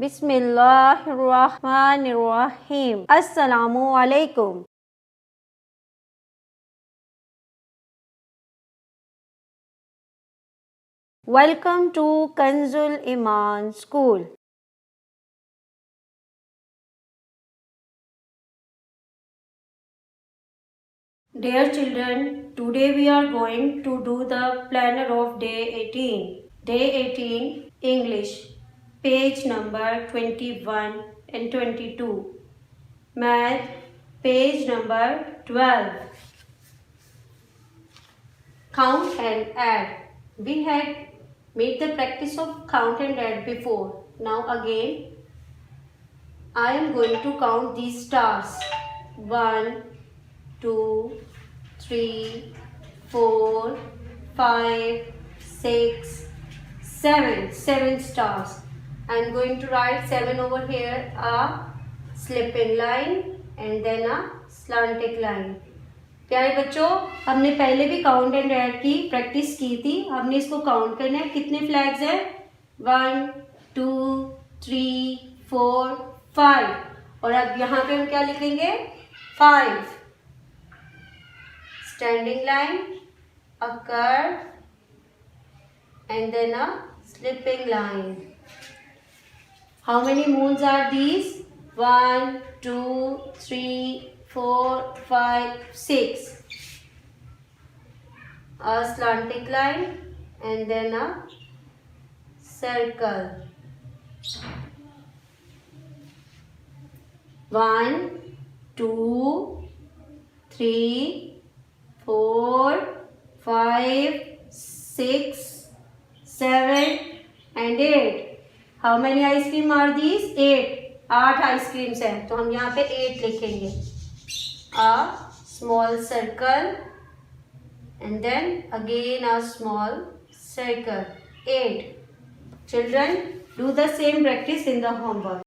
बिस्मिल्लाहिर्रहमानिर्रहीम। अस्सलामु अलैकुम। Welcome to Kanzul Iman School. Dear children, today we are going to do the planner of day 18. Day 18 English, page number 21 and 22. Math, page number 12. Count and add. We had made the practice of count and add before. Now again, I am going to count these stars. 1, 2, 3, 4, 5, 6, 7. 7 stars. I am going to write 7 over here, a slipping line and then a slanted line. प्यारे बच्चों, हमने पहले भी count and add की practice की थी। हमने इसको काउंट करना है। कितने फ्लैग्स हैं? 1, 2, 3, 4, 5। और अब यहाँ पे हम क्या लिखेंगे? 5 standing line, a curve and then a sleeping line. How many moons are these? 1, 2, 3, 4, 5, 6. A slanting line and then a circle. 1, 2, 3, 4, 5, 6, 7 and 8. How many ice cream are these? 8. 8 ice creams हैं, तो हम यहाँ पे 8 लिखेंगे. A small circle and then again a small circle. 8. Children, do the same practice in the homework.